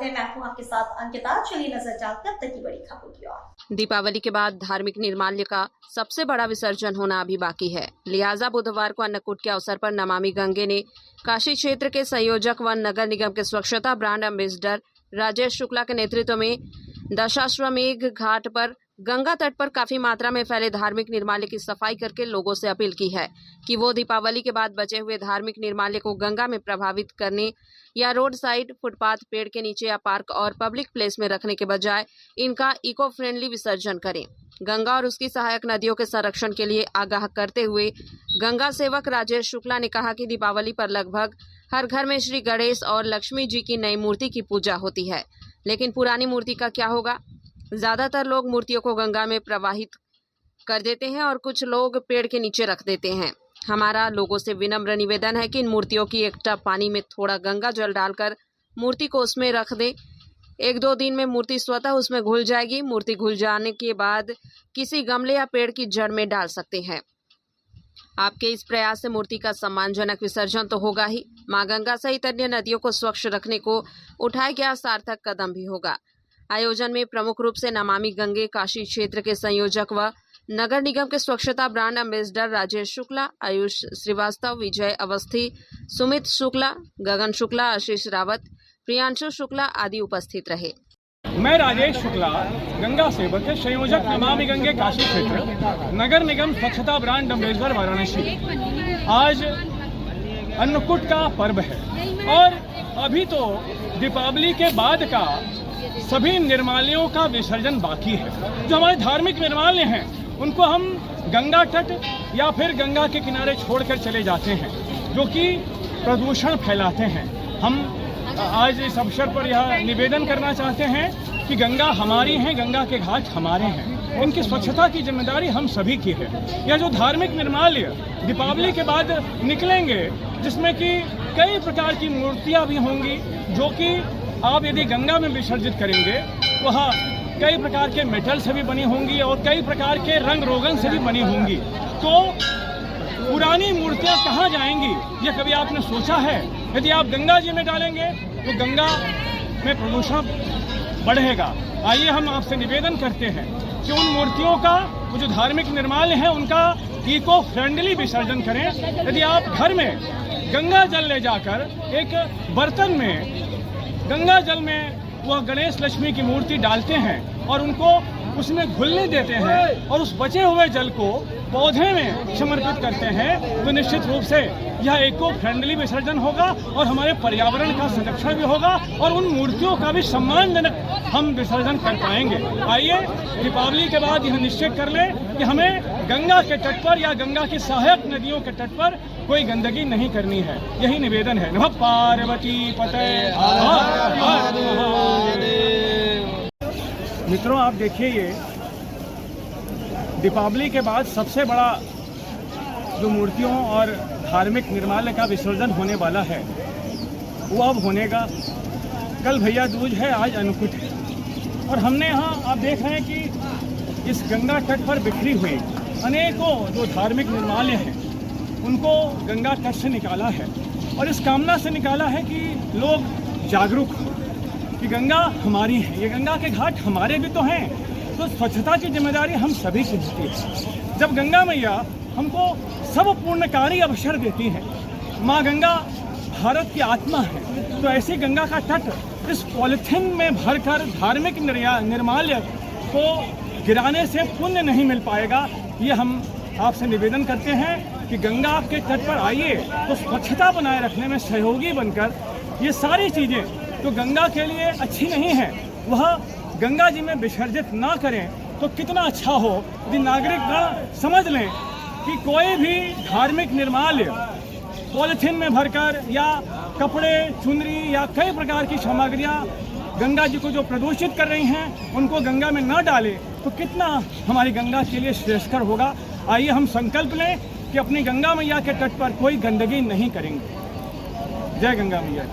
स्वागत है, मैं हूं आपके साथ अंकिता। चलिए नजर डालते हैं अब तक की बड़ी खबरों की ओर। दीपावली के बाद धार्मिक निर्माल्य का सबसे बड़ा विसर्जन होना अभी बाकी है। लिहाजा बुधवार को अन्नकूट के अवसर पर नमामि गंगे ने काशी क्षेत्र के संयोजक व नगर निगम के स्वच्छता ब्रांड एम्बेसडर राजेश शुक्ला के नेतृत्व में दशाश्वमेध घाट पर गंगा तट पर काफी मात्रा में फैले धार्मिक निर्माल्य की सफाई करके लोगों से अपील की है कि वो दीपावली के बाद बचे हुए धार्मिक निर्माल्य को गंगा में प्रभावित करने या रोड साइड, फुटपाथ, पेड़ के नीचे या पार्क और पब्लिक प्लेस में रखने के बजाय इनका इको फ्रेंडली विसर्जन करें। गंगा और उसकी सहायक नदियों के संरक्षण के लिए आगाह करते हुए गंगा सेवक राजेश शुक्ला ने कहा कि दीपावली पर लगभग हर घर में श्री गणेश और लक्ष्मी जी की नई मूर्ति की पूजा होती है, लेकिन पुरानी मूर्ति का क्या होगा? ज्यादातर लोग मूर्तियों को गंगा में प्रवाहित कर देते हैं और कुछ लोग पेड़ के नीचे रख देते हैं। हमारा लोगों से विनम्र निवेदन है कि इन मूर्तियों की एक टब पानी में थोड़ा गंगा जल डालकर मूर्ति को उसमें रख दें। 1-2 दिन में मूर्ति स्वतः उसमें घुल जाएगी। मूर्ति घुल जाने के बाद किसी गमले या पेड़ की जड़ में डाल सकते हैं। आपके इस प्रयास से मूर्ति का सम्मानजनक विसर्जन तो होगा ही, माँ गंगा सहित अन्य नदियों को स्वच्छ रखने को उठाया गया सार्थक कदम भी होगा। आयोजन में प्रमुख रूप से नमामि गंगे काशी क्षेत्र के संयोजक व नगर निगम के स्वच्छता ब्रांड एम्बेसडर राजेश शुक्ला, आयुष श्रीवास्तव, विजय अवस्थी, सुमित शुक्ला, गगन शुक्ला, आशीष रावत, प्रियांशु शुक्ला आदि उपस्थित रहे। मैं राजेश शुक्ला, गंगा सेवक के संयोजक नमामि गंगे काशी क्षेत्र, नगर निगम स्वच्छता ब्रांड एम्बेसडर वाराणसी। आज अन्नकूट का पर्व है और अभी तो दीपावली के बाद का सभी निर्माल्यों का विसर्जन बाकी है। जो हमारे धार्मिक निर्माल्य हैं उनको हम गंगा तट या फिर गंगा के किनारे छोड़कर चले जाते हैं, जो कि प्रदूषण फैलाते हैं। हम आज इस अवसर पर यह निवेदन करना चाहते हैं कि गंगा हमारी है, गंगा के घाट हमारे हैं, इनकी स्वच्छता की जिम्मेदारी हम सभी की है। यह जो धार्मिक निर्माल्य दीपावली के बाद निकलेंगे, जिसमें कि कई प्रकार की मूर्तियां भी होंगी, जो कि आप यदि गंगा में विसर्जित करेंगे, वह कई प्रकार के मेटल से भी बनी होंगी और कई प्रकार के रंग रोगन से भी बनी होंगी। तो पुरानी मूर्तियां कहाँ जाएंगी, ये कभी आपने सोचा है? यदि आप गंगा जी में डालेंगे तो गंगा में प्रदूषण बढ़ेगा। आइए हम आपसे निवेदन करते हैं कि उन मूर्तियों का, वो जो धार्मिक निर्माल्य है, उनका इको फ्रेंडली विसर्जन करें। यदि आप घर में गंगा जल ले जाकर एक बर्तन में गंगा जल में वह गणेश लक्ष्मी की मूर्ति डालते हैं और उनको उसमें घुलने देते हैं और उस बचे हुए जल को पौधे में समर्पित करते हैं, तो निश्चित रूप से यह इको फ्रेंडली विसर्जन होगा और हमारे पर्यावरण का संरक्षण भी होगा और उन मूर्तियों का भी सम्मानजनक हम विसर्जन कर पाएंगे। आइए दीपावली के बाद यह निश्चित कर लें कि हमें गंगा के तट पर या गंगा की सहायक नदियों के तट पर कोई गंदगी नहीं करनी है। यही निवेदन है। नमः पार्वती पते। मित्रों, आप देखिए, ये दीपावली के बाद सबसे बड़ा जो मूर्तियों और धार्मिक निर्माल्य का विसर्जन होने वाला है, वो अब होने का। कल भैया दूज है, आज अन्नकूट है और हमने यहाँ आप देख रहे हैं कि इस गंगा तट पर बिखरी हुई अनेकों जो धार्मिक निर्माल्य हैं, उनको गंगा तट से निकाला है और इस कामना से निकाला है कि लोग जागरूक हों कि गंगा हमारी है, ये गंगा के घाट हमारे भी तो हैं, तो स्वच्छता की जिम्मेदारी हम सभी की होती है। जब गंगा मैया हमको सब पूर्णकारी अवसर देती है, माँ गंगा भारत की आत्मा है, तो ऐसी गंगा का तट इस पॉलिथीन में भरकर धार्मिक निर्माल्य को गिराने से पुण्य नहीं मिल पाएगा। ये हम आपसे निवेदन करते हैं कि गंगा के तट पर आइए, तो स्वच्छता बनाए रखने में सहयोगी बनकर ये सारी चीज़ें जो गंगा के लिए अच्छी नहीं है, वह गंगा जी में विसर्जित ना करें तो कितना अच्छा हो। यदि नागरिकगण समझ लें कि कोई भी धार्मिक निर्माल्य पॉलिथीन में भरकर या कपड़े, चुनरी या कई प्रकार की सामग्रियां गंगा जी को जो प्रदूषित कर रही हैं, उनको गंगा में न डालें, तो कितना हमारी गंगा के लिए श्रेयस्कर होगा। आइए हम संकल्प लें कि अपनी गंगा मैया के तट पर कोई गंदगी नहीं करेंगे। जय गंगा मैया।